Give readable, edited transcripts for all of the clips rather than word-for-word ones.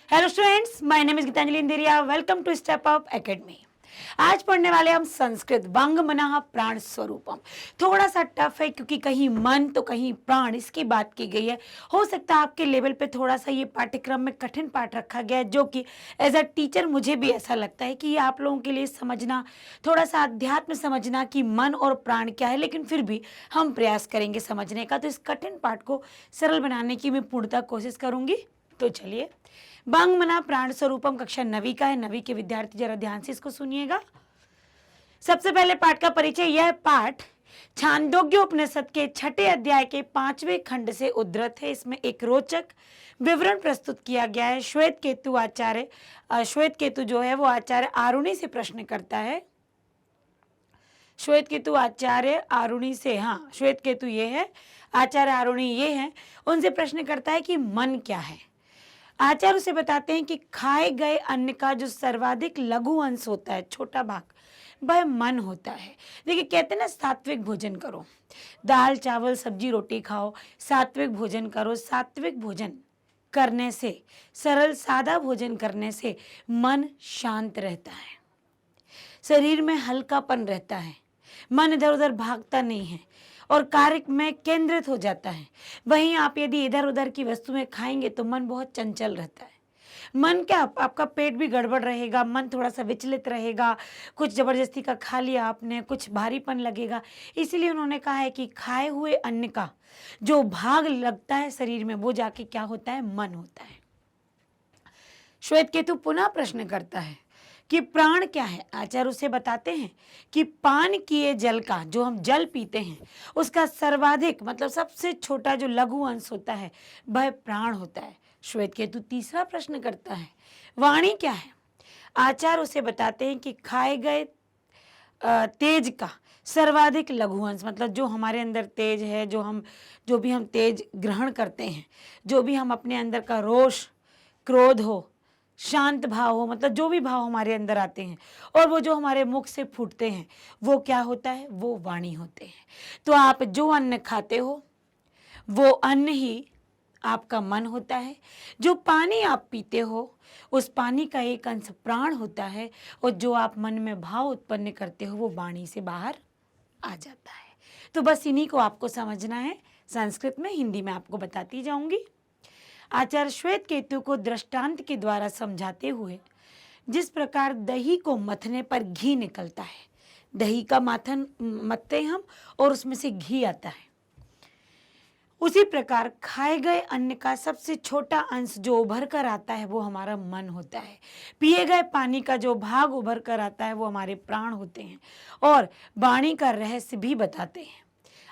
Hello students, my name is Geetanjali Indiria. Welcome to step up academy. आज पढ़ने वाले हम संस्कृत वांग मनः प्राण स्वरूपम। थोड़ा सा टफ है क्योंकि कहीं मन तो कहीं प्राण इसकी बात की गई है। हो सकता है आपके लेवल पे थोड़ा सा ये पाठ्यक्रम में कठिन पाठ रखा गया है, जो कि एज अ टीचर मुझे भी ऐसा लगता है कि ये आप लोगों के लिए समझना, थोड़ा सा अध्यात्म समझना कि मन और प्राण क्या है, लेकिन फिर भी हम प्रयास करेंगे समझने का। तो इस कठिन पाठ को सरल बनाने की मैं पूर्णतः कोशिश करूंगी। तो चलिए, वांग मनः प्राण स्वरूपम कक्षा 9वीं का है। 9वीं के विद्यार्थी जरा ध्यान से इसको सुनिएगा। सबसे पहले पाठ का परिचय। यह पाठ छांदोग्य उपनिषद के 6ठे अध्याय के 5वें खंड से उद्धृत है। इसमें एक रोचक विवरण प्रस्तुत किया गया है। श्वेत केतु जो है वो आचार्य आरुणि से प्रश्न करता है। श्वेत केतु आचार्य आरुणि से, हाँ श्वेत केतु ये है, आचार्य आरुणि ये है, उनसे प्रश्न करता है कि मन क्या है। आचार्य उसे बताते हैं कि खाए गए अन्न का जो सर्वाधिक लघु अंश होता है, छोटा भाग, वह मन होता है। देखिए, कहते हैं ना सात्विक भोजन करो, दाल चावल सब्जी रोटी खाओ, सात्विक भोजन करो। सात्विक भोजन करने से, सरल सादा भोजन करने से मन शांत रहता है, शरीर में हल्कापन रहता है, मन इधर उधर भागता नहीं है और कार्य में केंद्रित हो जाता है। वहीं आप यदि इधर उधर की वस्तुएं खाएंगे तो मन बहुत चंचल रहता है। मन क्या, आपका पेट भी गड़बड़ रहेगा, मन थोड़ा सा विचलित रहेगा, कुछ जबरदस्ती का खा लिया आपने, कुछ भारीपन लगेगा। इसीलिए उन्होंने कहा है कि खाए हुए अन्न का जो भाग लगता है शरीर में, वो जाके क्या होता है, मन होता है। श्वेत केतु पुनः प्रश्न करता है कि प्राण क्या है। आचार्य उसे बताते हैं कि पान किए जल का, जो हम जल पीते हैं, उसका सर्वाधिक मतलब सबसे छोटा जो लघु अंश होता है वह प्राण होता है। श्वेत केतु तीसरा प्रश्न करता है, वाणी क्या है। आचार्य उसे बताते हैं कि खाए गए तेज का सर्वाधिक लघु अंश, मतलब जो हमारे अंदर तेज है, जो भी हम तेज ग्रहण करते हैं, जो भी हम अपने अंदर का रोष, क्रोध हो, शांत भाव हो, मतलब जो भी भाव हमारे अंदर आते हैं और वो जो हमारे मुख से फूटते हैं, वो क्या होता है, वो वाणी होते हैं। तो आप जो अन्न खाते हो वो अन्न ही आपका मन होता है। जो पानी आप पीते हो उस पानी का एक अंश प्राण होता है, और जो आप मन में भाव उत्पन्न करते हो वो वाणी से बाहर आ जाता है। तो बस इन्हीं को आपको समझना है। संस्कृत में, हिंदी में आपको बताती जाऊंगी। आचार्य श्वेत केतु को दृष्टांत के द्वारा समझाते हुए, जिस प्रकार दही को मथने पर घी निकलता है, दही का माथन मथते हम और उसमें से घी आता है, उसी प्रकार खाए गए अन्न का सबसे छोटा अंश जो उभर कर आता है वो हमारा मन होता है। पिए गए पानी का जो भाग उभर कर आता है वो हमारे प्राण होते हैं, और वाणी का रहस्य भी बताते हैं।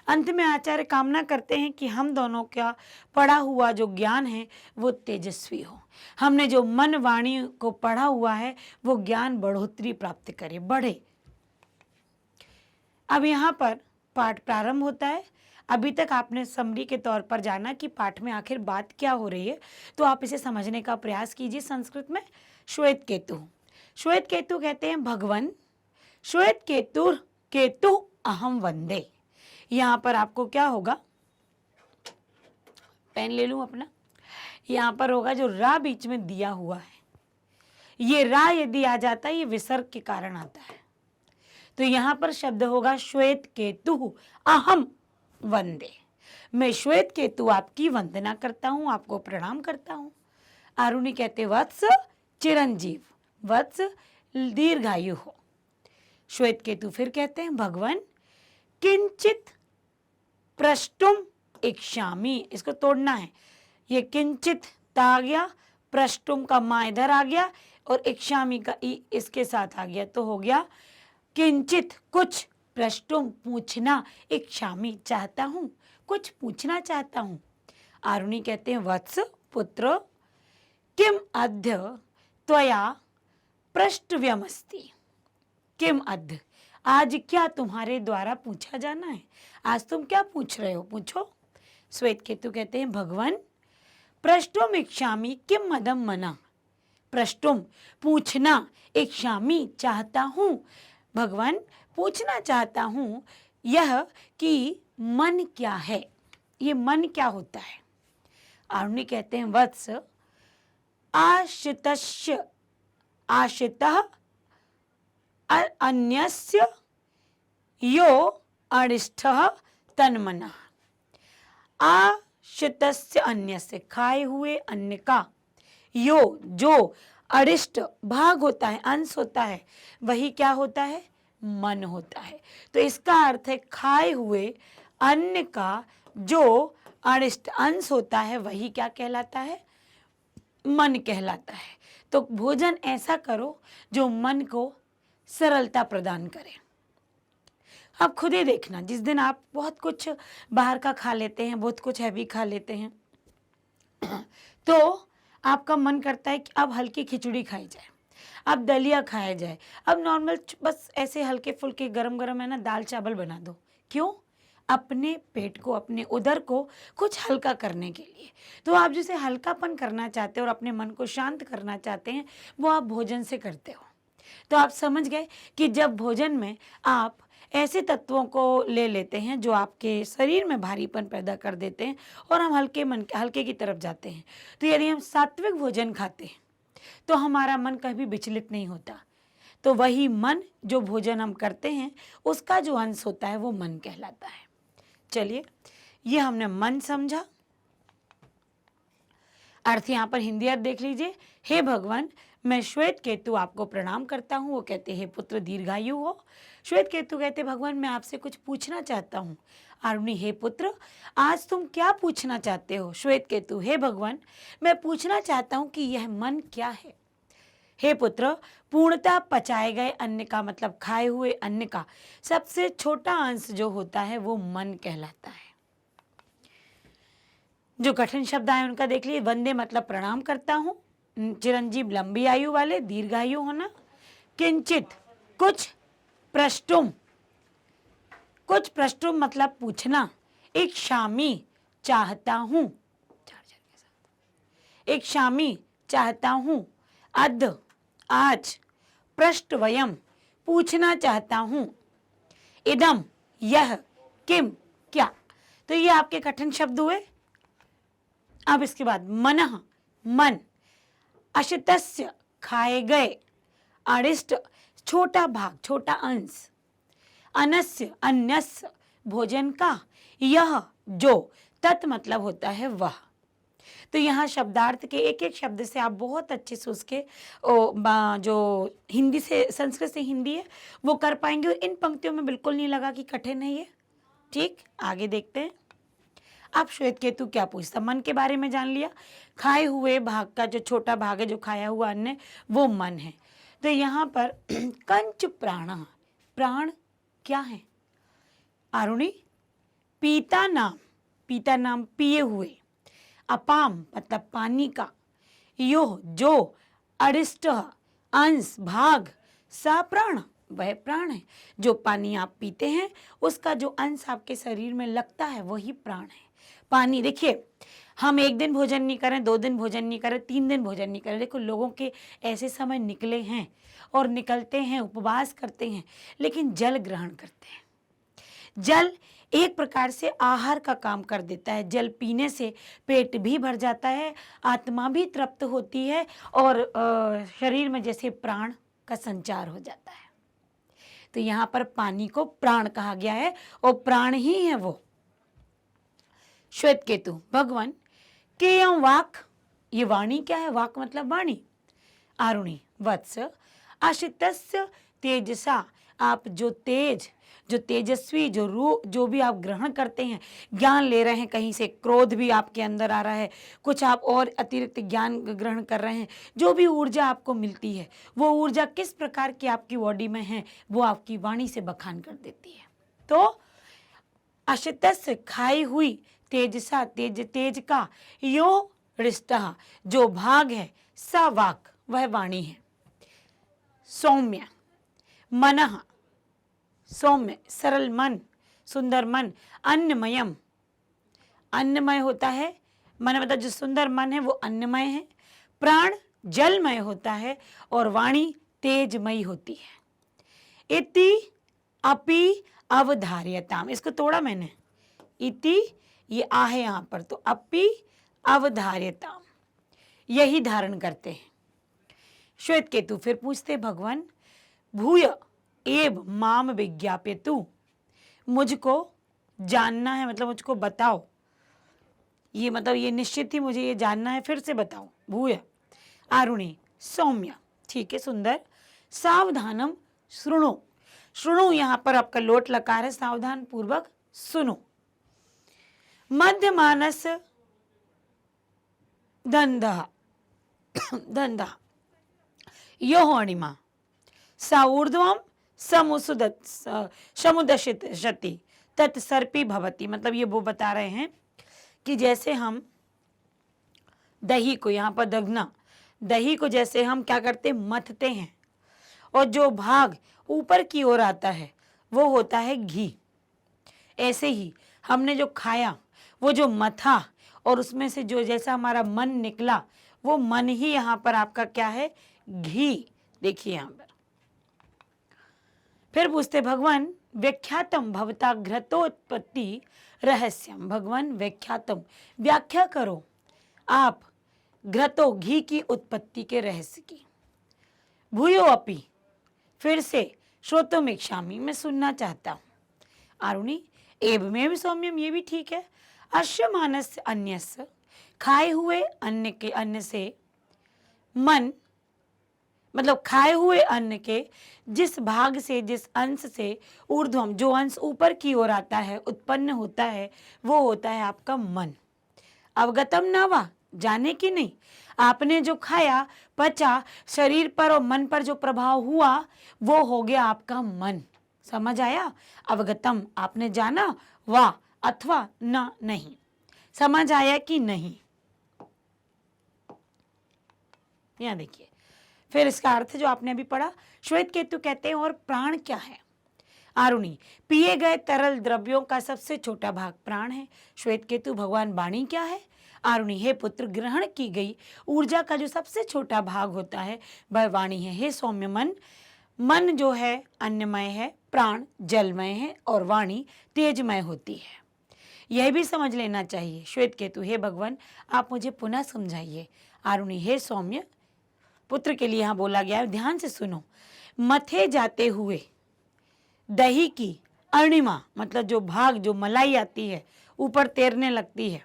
अंत में आचार्य कामना करते हैं कि हम दोनों का पढ़ा हुआ जो ज्ञान है वो तेजस्वी हो। हमने जो मन वाणी को पढ़ा हुआ है वो ज्ञान बढ़ोतरी प्राप्त करे, बढ़े। अब यहाँ पर पाठ प्रारंभ होता है। अभी तक आपने समरी के तौर पर जाना कि पाठ में आखिर बात क्या हो रही है, तो आप इसे समझने का प्रयास कीजिए। संस्कृत में श्वेत केतु, श्वेत केतु कहते हैं भगवान। श्वेत केतु केतु अहम वंदे। यहाँ पर आपको क्या होगा, पेन ले लूं अपना, यहाँ पर होगा जो रा बीच में दिया हुआ है, ये रा यदि आ जाता है ये विसर्ग के कारण आता है। तो यहाँ पर शब्द होगा श्वेत केतु अहम वंदे। मैं श्वेत केतु आपकी वंदना करता हूँ, आपको प्रणाम करता हूँ। आरुणि कहते वत्स चिरंजीव, वत्स दीर्घायु हो। श्वेत केतु फिर कहते हैं भगवान किंचित प्रष्टुम इच्छामि, इसको तोड़ना है। ये किंचित ता आ गया, प्रष्टुम का मा इधर आ गया और इच्छामि का ई इसके साथ आ गया, तो हो गया किंचित कुछ, प्रष्टुम पूछना, इच्छामि चाहता हूं, कुछ पूछना चाहता हूं। आरुणि कहते हैं वत्स पुत्र किम अद्य त्वया प्रष्टव्यमस्ति। किम अद्य, आज क्या तुम्हारे द्वारा पूछा जाना है, आज तुम क्या पूछ रहे हो, पूछो। श्वेत केतु कहते हैं भगवान प्रष्टुम इच्छामि किम मदम मना। प्रष्टुम पूछना, इच्छामि चाहता हूं, भगवान पूछना चाहता हूं यह कि मन क्या है, ये मन क्या होता है। आरुणि कहते हैं वत्स आश्रितस्य, आश्रितः अन्यस्य यो अनिष्टः तन्मनः। आश्रितस्य अन्यस्य, खाए हुए अन्य का, यो जो अरिष्ट भाग होता है, अंश होता है, वही क्या होता है, मन होता है। तो इसका अर्थ है खाए हुए अन्न का जो अरिष्ट अंश होता है वही क्या कहलाता है, मन कहलाता है। तो भोजन ऐसा करो जो मन को सरलता प्रदान करे। आप खुद ही देखना, जिस दिन आप बहुत कुछ बाहर का खा लेते हैं, बहुत कुछ हैवी खा लेते हैं, तो आपका मन करता है कि अब हल्की खिचड़ी खाई जाए, अब दलिया खाया जाए, अब नॉर्मल बस ऐसे हल्के फुल्के गरम गरम है ना दाल चावल बना दो। क्यों? अपने पेट को, अपने उदर को कुछ हल्का करने के लिए। तो आप जिसे हल्कापन करना चाहते हो और अपने मन को शांत करना चाहते हैं, वो आप भोजन से करते हो। तो आप समझ गए कि जब भोजन में आप ऐसे तत्वों को ले लेते हैं जो आपके शरीर में भारीपन पैदा कर देते हैं और हम हल्के की तरफ जाते हैं। तो यदि हम सात्विक भोजन खाते हैं तो हमारा मन कभी विचलित नहीं होता। तो वही मन, जो भोजन हम करते हैं उसका जो अंश होता है वो मन कहलाता है। चलिए, ये हमने मन समझा। अर्थ यहाँ पर हिंदी अर्थ देख लीजिए। हे भगवान, मैं श्वेत केतु आपको प्रणाम करता हूँ। वो कहते हे पुत्र दीर्घायु हो। श्वेत केतु कहते भगवान मैं आपसे कुछ पूछना चाहता हूँ। आरुणी हे पुत्र आज तुम क्या पूछना चाहते हो? श्वेत केतु हे भगवान मैं पूछना चाहता हूँ कि यह मन क्या है। हे पुत्र पूर्णतः पचाए गए अन्न का, मतलब खाए हुए अन्न का सबसे छोटा अंश जो होता है वो मन कहलाता है। जो कठिन शब्द आए उनका देख लीजिए। वंदे मतलब प्रणाम करता हूँ, चिरंजीव लंबी आयु वाले, दीर्घायु होना, किंचित कुछ, प्रष्टुम, कुछ प्रष्टुम मतलब पूछना, इच्छामि चाहता हूँ, इच्छामि चाहता हूँ, अद्य आज, पृष्ठवयम पूछना चाहता हूँ, इदम यह, किम क्या। तो ये आपके कठिन शब्द हुए। अब इसके बाद मनः मन, अशितस्य खाए गए, अरिष्ट छोटा भाग, छोटा अंश, अनस्य अन्यस्य भोजन का, यह जो, तत् मतलब होता है वह। तो यहाँ शब्दार्थ के एक एक शब्द से आप बहुत अच्छे से उसके जो हिंदी से, संस्कृत से हिंदी है वो कर पाएंगे। इन पंक्तियों में बिल्कुल नहीं लगा कि कठिन है ये। ठीक, आगे देखते हैं। अब श्वेत केतु क्या पूछता, मन के बारे में जान लिया। खाए हुए भाग का जो छोटा भाग है, जो खाया हुआ अन्न, वो मन है। तो यहाँ पर कंच प्राण, प्राण क्या है? आरुणी पीता नाम, पीता नाम पिए हुए, अपाम मतलब पानी का, यो जो, अरिष्ट अंश भाग, सा प्राण वह प्राण है। जो पानी आप पीते हैं उसका जो अंश आपके शरीर में लगता है वही प्राण है। पानी देखिए, हम एक दिन भोजन नहीं करें, 2 दिन भोजन नहीं करें, 3 दिन भोजन नहीं करें। देखो लोगों के ऐसे समय निकले हैं और निकलते हैं, उपवास करते हैं, लेकिन जल ग्रहण करते हैं। जल एक प्रकार से आहार का काम कर देता है। जल पीने से पेट भी भर जाता है, आत्मा भी तृप्त होती है और शरीर में जैसे प्राण का संचार हो जाता है। तो यहाँ पर पानी को प्राण कहा गया है और प्राण ही है वो। श्वेत केतु भगवान केयम वाक, ये वाणी क्या है? वाक मतलब वाणी। आरुणी वत्स आशितस्य तेजसा, आप जो तेज, जो तेजस्वी, जो भी आप ग्रहण करते हैं, ज्ञान ले रहे हैं, कहीं से क्रोध भी आपके अंदर आ रहा है, कुछ आप और अतिरिक्त ज्ञान ग्रहण कर रहे हैं, जो भी ऊर्जा आपको मिलती है वो ऊर्जा किस प्रकार की आपकी बॉडी में है वो आपकी वाणी से बखान कर देती है। तो अशितस्य खाई हुई, तेजसा तेज का, यो रिष्टः जो भाग है, सा वाक वह वाणी है, सौम्य मनः सौम्य सरल मन, सुंदर मन, अन्नमयम अन्नमय होता है, मन मतलब जो सुंदर मन है वो अन्नमय है, प्राण जलमय होता है और वाणी तेजमयी होती है। इति अपि अवधार्यताम, इसको तोड़ा मैंने, इति ये आ है यहाँ पर, तो अपि अवधार्यताम यही धारण करते हैं। श्वेत केतु फिर पूछते भगवान, भूय एव माम विज्ञाप्यतु, मुझको जानना है, मतलब मुझको बताओ, ये मतलब ये निश्चित ही मुझे ये जानना है, फिर से बताओ। भूय आरुणि सौम्य, ठीक है, सुंदर। सावधानम श्रृणु, श्रृणु यहां पर आपका लोट लकार है, सावधान पूर्वक सुनो। मध्यमानस दंधा दंधा यो अणिमा सा ऊर्ध्वम समुदशति तत्सर्पी भवती, मतलब ये वो बता रहे हैं कि जैसे हम दही को, यहाँ पर दगना, दही को जैसे हम क्या करते, मथते हैं, और जो भाग ऊपर की ओर आता है वो होता है घी। ऐसे ही हमने जो खाया, वो जो मथा, और उसमें से जो जैसा हमारा मन निकला, वो मन ही यहाँ पर आपका क्या है, घी। देखिए यहाँ पर फिर पूछते भगवान, व्याख्यातम भवता घृतोत्पत्ति रहस्यम, भगवान व्याख्यातम, व्याख्या करो आप घृतो, घी की उत्पत्ति के रहस्य की। भूयो अपि, फिर से श्रोतुम इच्छामि, मैं सुनना चाहता हूँ। आरुणि एवमेव सौम्यम, ये भी ठीक है। अश्यमानस्य अन्यस्य, खाए हुए अन्न के, अन्न से मन, मतलब खाए हुए अन्न के जिस भाग से, जिस अंश से ऊर्ध्वम, जो अंश ऊपर की ओर आता है, उत्पन्न होता है, वो होता है आपका मन। अवगतम न वा, जाने की नहीं, आपने जो खाया, पचा, शरीर पर और मन पर जो प्रभाव हुआ, वो हो गया आपका मन। समझ आया? अवगतम आपने जाना, वा अथवा न, नहीं। समझ आया कि नहीं? यहां देखिए, फिर इसका अर्थ जो आपने अभी पढ़ा, श्वेत केतु कहते हैं और प्राण क्या है? आरुणि पिए गए तरल द्रव्यों का सबसे छोटा भाग प्राण है। श्वेत केतु भगवान वाणी क्या है? आरुणि हे पुत्र, ग्रहण की गई ऊर्जा का जो सबसे छोटा भाग होता है वह वाणी है। हे सौम्य मन, मन जो है अन्नमय है, प्राण जलमय है और वाणी तेजमय होती है। यह भी समझ लेना चाहिए। श्वेत केतु हे भगवान, आप मुझे पुनः समझाइए। आरुणि हे सौम्य, पुत्र के लिए यहाँ बोला गया है, ध्यान से सुनो। मथे जाते हुए दही की अणिमा, मतलब जो भाग, जो मलाई आती है, ऊपर तैरने लगती है,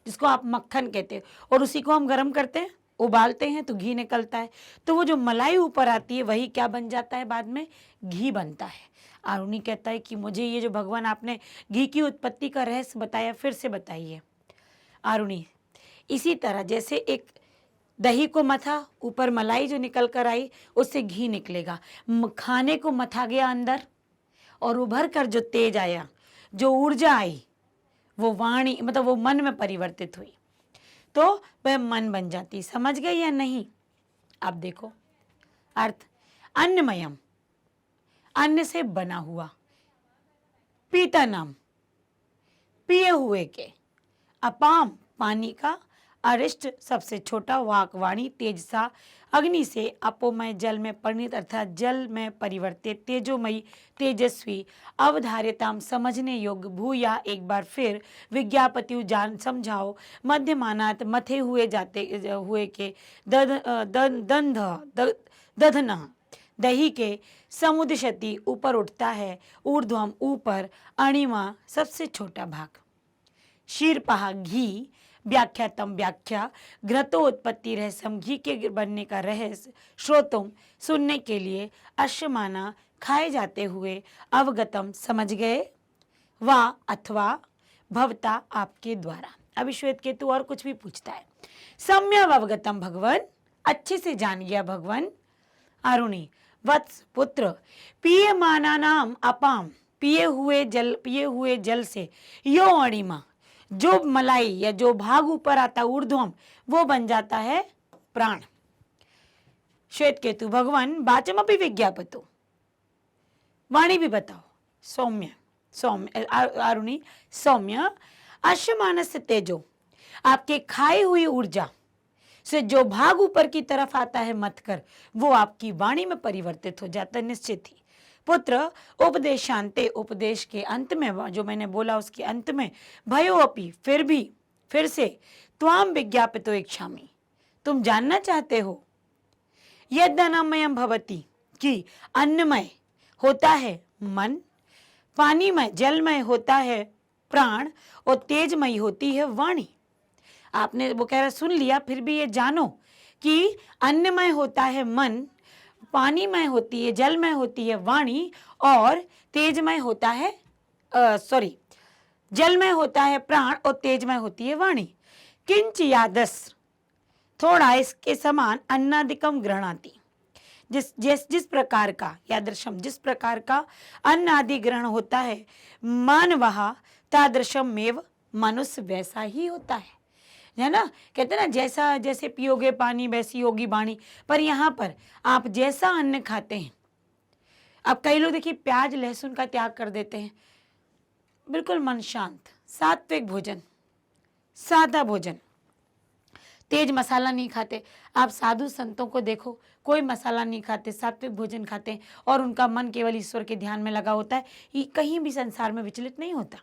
जिसको आप मक्खन कहते हैं, और उसी को हम गर्म करते हैं, उबालते हैं तो घी निकलता है। तो वो जो मलाई ऊपर आती है वही क्या बन जाता है, बाद में घी बनता है। आरुणि कहता है कि मुझे ये जो भगवान आपने घी की उत्पत्ति का रहस्य बताया, फिर से बताइए। आरुणि इसी तरह जैसे एक दही को मथा, ऊपर मलाई जो निकल कर आई, उससे घी निकलेगा। खाने को मथा गया अंदर, और उभर कर जो तेज आया, जो ऊर्जा आई, वो वाणी, मतलब वो मन में परिवर्तित हुई, तो वह मन बन जाती। समझ गए या नहीं? आप देखो अर्थ, अन्नमयम, अन्न से बना हुआ, पीता नाम, पिए हुए के, अपाम पानी का, अरिष्ट सबसे छोटा, वाक वाणी, तेजसा अग्नि से, अपोमय जल में परिणित अर्थात जल में परिवर्तित, तेजोमयी तेजस्वी, अवधार्यताम समझने योग्य, भूया एक बार फिर, विज्ञापति जान समझाओ, मध्यमानात मथे हुए जाते हुए के, दधन दही के, समुदशति ऊपर उठता है, ऊर्ध्वम ऊपर, अणिमा सबसे छोटा भाग, शीर्पहा घी, व्याख्यातम व्याख्या, घृतोत्पत्ति रहस्यम घी के बनने का रहस्य, श्रोतुम सुनने के लिए, अश्यमाना खाए जाते हुए, अवगतम समझ गए, वा अथवा भवता आपके द्वारा। अभी श्वेत केतु और कुछ भी पूछता है। सम्यक अवगतम भगवान, अच्छे से जान गया भगवान। आरुणि वत्स पुत्र, पियमाना नाम अपाम, पिए हुए जल से, यो अणिमा, जो मलाई या जो भाग ऊपर आता ऊर्ध्वम, वो बन जाता है प्राण। श्वेत केतु भगवान वाचमपि विज्ञापतो, वाणी भी बताओ। सौम्य सौम्य आरुणि सौम्य, अश्यमानस्य तेजो, आपके खाई हुई ऊर्जा से जो भाग ऊपर की तरफ आता है मत कर, वो आपकी वाणी में परिवर्तित हो जाता है निश्चित ही। पुत्र उपदेशांते, उपदेश के अंत में, जो मैंने बोला उसके अंत में, भयो अपि फिर भी, फिर से, त्वाम विज्ञापितो इच्छामि, तुम जानना चाहते हो? यद्यन्नमयम् भवति, कि अन्नमय होता है मन, पानीमय जलमय होता है प्राण, और तेजमय होती है वाणी। आपने वो कह रहा सुन लिया, फिर भी ये जानो कि अन्नमय होता है मन, पानीमय होती है जलमय होती है वाणी, और तेजमय होता है जलमय होता है प्राण और तेजमय होती है वाणी। किंच यादस, थोड़ा इसके समान अन्नादिकम गृह्णाति, जिस प्रकार का यादृशम, जिस प्रकार का अन्न आदि ग्रहण होता है मानवः तादृशम मेव, मनुष्य वैसा ही होता है ना। कहते ना जैसा जैसे पियोगे पानी वैसी होगी वाणी। पर यहाँ पर आप जैसा अन्न खाते हैं, अब कई लोग देखिए प्याज लहसुन का त्याग कर देते हैं, बिल्कुल मन शांत, सात्विक भोजन, सादा भोजन, तेज मसाला नहीं खाते। आप साधु संतों को देखो, कोई मसाला नहीं खाते, सात्विक भोजन खाते हैं, और उनका मन केवल ईश्वर के ध्यान में लगा होता है, ये कहीं भी संसार में विचलित नहीं होता।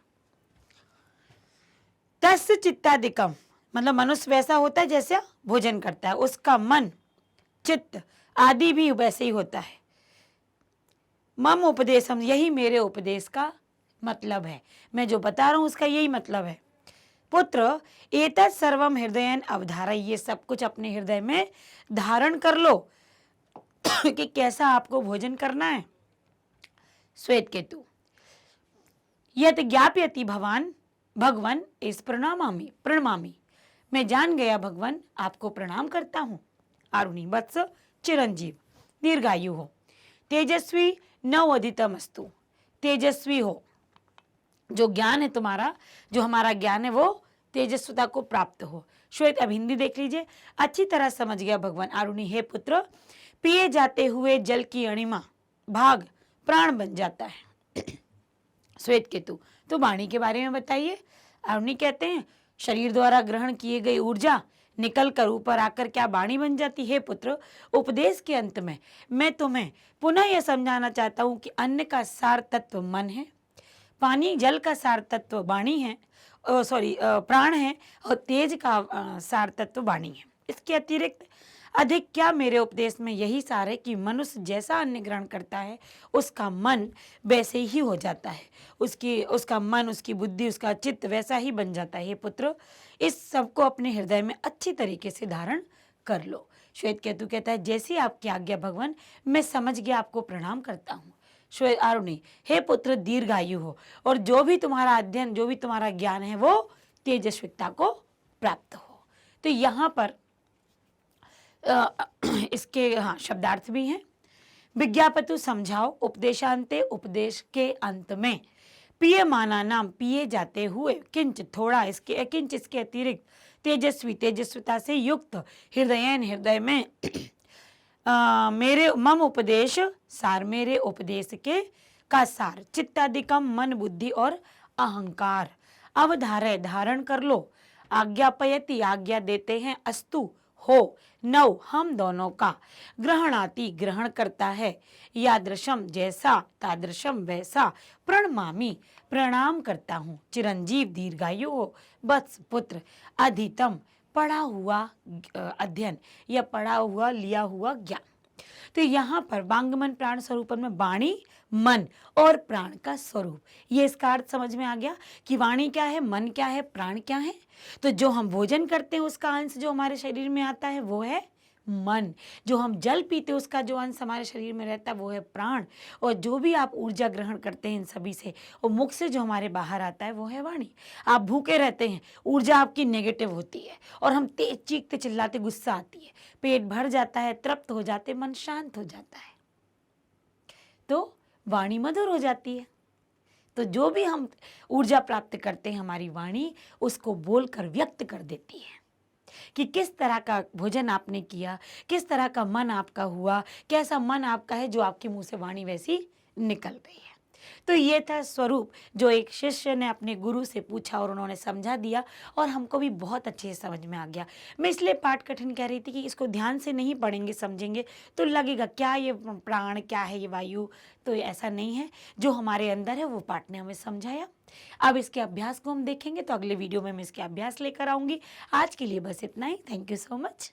तस्य चित्तादिकम, मतलब मनुष्य वैसा होता है जैसे भोजन करता है, उसका मन चित्त आदि भी वैसे ही होता है। मम उपदेशम, यही मेरे उपदेश का मतलब है, मैं जो बता रहा हूं उसका यही मतलब है। पुत्र एतत् सर्वम हृदयन अवधारय, ये सब कुछ अपने हृदय में धारण कर लो कि कैसा आपको भोजन करना है। श्वेत केतु, यत ज्ञापयति भगवान इस प्रणमामि, मैं जान गया भगवान, आपको प्रणाम करता हूं। आरुणि वत्स चिरंजीव, दीर्घायु हो, तेजस्वी नवोदितमस्तु, तेजस्वी हो, जो ज्ञान है तुम्हारा, जो हमारा ज्ञान है वो तेजस्विता को प्राप्त हो। श्वेत, अब हिंदी देख लीजिए, अच्छी तरह समझ गया भगवान। आरुणि, हे पुत्र, पिए जाते हुए जल की अणिमा भाग प्राण बन जाता है। श्वेत केतु, तो वाणी के बारे में बताइए। आरुणि कहते हैं शरीर द्वारा ग्रहण किए गई ऊर्जा निकल कर ऊपर आकर क्या वाणी बन जाती है। पुत्र, उपदेश के अंत में मैं तुम्हें पुनः यह समझाना चाहता हूं कि अन्न का सार तत्व मन है, पानी जल का सार तत्व वाणी है, प्राण है, और तेज का सार तत्व वाणी है। इसके अतिरिक्त अधिक क्या मेरे उपदेश में यही सार है कि मनुष्य जैसा अन्न ग्रहण करता है उसका मन वैसे ही हो जाता है, उसका मन, उसकी बुद्धि, उसका चित्त वैसा ही बन जाता है। हे पुत्र, इस सब को अपने हृदय में अच्छी तरीके से धारण कर लो। श्वेत केतु कहता है जैसी आपकी आज्ञा भगवान, मैं समझ गया, आपको प्रणाम करता हूँ। श्वेत आरुणि, हे पुत्र, दीर्घायु हो, और जो भी तुम्हारा अध्ययन, जो भी तुम्हारा ज्ञान है वो तेजस्विता को प्राप्त हो। तो यहाँ पर इसके शब्दार्थ भी हैं। विज्ञापतु, समझाओ, उपदेशांते, उपदेश के अंत में, पियमाना नाम, पिए जाते हुए, किंच थोड़ा, इसके किंच इसके अतिरिक्त, तेजस्वी तेजस्विता से युक्त, हृदयन हृदय में, मेरे मम उपदेश सार, मेरे उपदेश के का सार, चित्तादिकम मन बुद्धि और अहंकार, अवधारय धारण कर लो, आज्ञापयति आज्ञा देते हैं, अस्तु हो, नव हम दोनों का, ग्रहणाति ग्रहण करता है, यादृशम जैसा, तादृशम वैसा, प्रणमामि प्रणाम करता हूँ, चिरंजीव दीर्घायु हो, वत्स पुत्र, अधितम पढ़ा हुआ अध्ययन या पढ़ा हुआ लिया हुआ ज्ञान। तो यहाँ पर वांगमन प्राण स्वरूपन में वाणी, मन और प्राण का स्वरूप, ये इसका अर्थ समझ में आ गया कि वाणी क्या है, मन क्या है, प्राण क्या है। तो जो हम भोजन करते हैं उसका अंश जो हमारे शरीर में आता है वो है मन, जो हम जल पीते हैं उसका जो अंश हमारे शरीर में रहता है वो है प्राण, और जो भी आप ऊर्जा ग्रहण करते हैं इन सभी से, और मुख से जो हमारे बाहर आता है वो है वाणी। आप भूखे रहते हैं, ऊर्जा आपकी नेगेटिव होती है, और हम तेज चीखते चिल्लाते, गुस्सा आती है, पेट भर जाता है, तृप्त हो जाते, मन शांत हो जाता है, तो वाणी मधुर हो जाती है। तो जो भी हम ऊर्जा प्राप्त करते हैं हमारी वाणी उसको बोलकर व्यक्त कर देती है कि किस तरह का भोजन आपने किया, किस तरह का मन आपका हुआ, कैसा मन आपका है, जो आपके मुंह से वाणी वैसी निकल रही है। तो ये था स्वरूप जो एक शिष्य ने अपने गुरु से पूछा और उन्होंने समझा दिया, और हमको भी बहुत अच्छे से समझ में आ गया। मैं इसलिए पाठ कठिन कह रही थी कि इसको ध्यान से नहीं पढ़ेंगे समझेंगे तो लगेगा क्या ये प्राण, क्या है ये वायु, तो ऐसा नहीं है। जो हमारे अंदर है वो पाठ ने हमें समझाया। अब इसके अभ्यास को हम देखेंगे, तो अगले वीडियो में मैं इसके अभ्यास लेकर आऊँगी। आज के लिए बस इतना ही। Thank you so much.